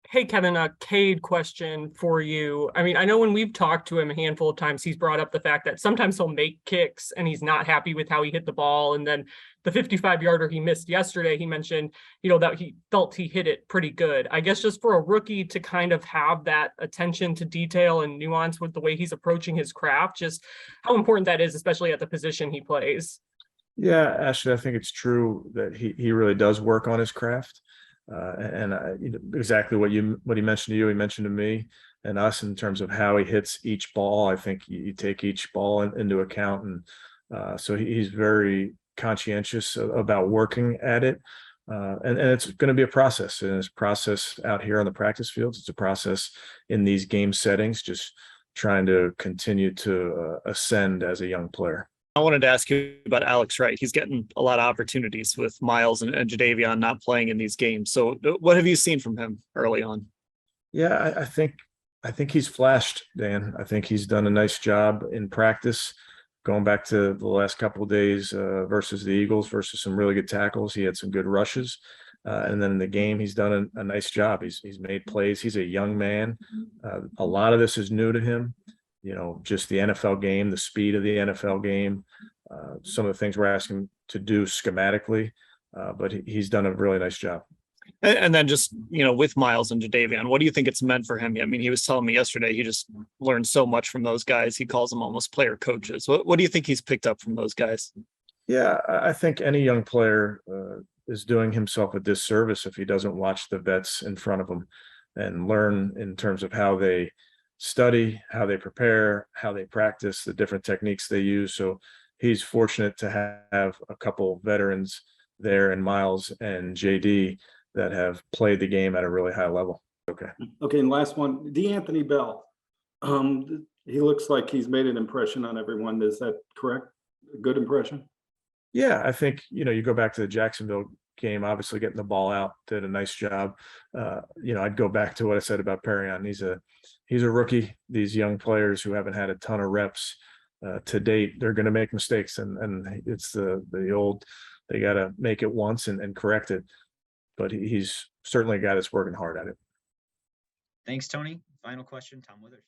Hey, Kevin, a Cade question for you. I mean, I know when we've talked to him a handful of times, he's brought up the fact that sometimes he'll make kicks and he's not happy with how he hit the ball. And then the 55-yarder he missed yesterday, he mentioned, that he felt he hit it pretty good. I guess just for a rookie to kind of have that attention to detail and nuance with the way he's approaching his craft, just how important that is, especially at the position he plays. Yeah, Ashley, I think it's true that he really does work on his craft. Exactly what he mentioned to you, he mentioned to me and us in terms of how he hits each ball. I think you take each ball into account, and so he's very conscientious about working at it. And it's going to be a process, and it's a process out here on the practice fields. It's a process in these game settings, just trying to continue to ascend as a young player. I wanted to ask you about Alex-Wright. He's getting a lot of opportunities with Miles and Jadeveon not playing in these games. So what have you seen from him early on? Yeah, I think he's flashed, Dan. I think he's done a nice job in practice. Going back to the last couple of days versus the Eagles, versus some really good tackles. He had some good rushes. And then in the game, he's done a nice job. He's made plays. He's a young man. A lot of this is new to him. Just the NFL game, the speed of the NFL game, some of the things we're asking him to do schematically, but he's done a really nice job. And then just, with Miles and Jadeveon, what do you think it's meant for him? I mean, he was telling me yesterday, he just learned so much from those guys. He calls them almost player coaches. What do you think he's picked up from those guys? Yeah, I think any young player is doing himself a disservice if he doesn't watch the vets in front of him and learn in terms of how they study, how they prepare, how they practice, the different techniques they use. So he's fortunate to have a couple veterans there in Miles and JD that have played the game at a really high level. Okay, and last one, D'Anthony Bell. He looks like he's made an impression on everyone. Is that correct? A good impression? Yeah, I think, you go back to the Jacksonville game, obviously getting the ball out, did a nice job. I'd go back to what I said about Perrion. He's a rookie. These young players who haven't had a ton of reps to date, they're going to make mistakes, and it's the old, they got to make it once and correct it. But he's certainly a guy that's working hard at it. Thanks, Tony. Final question, Tom Withers.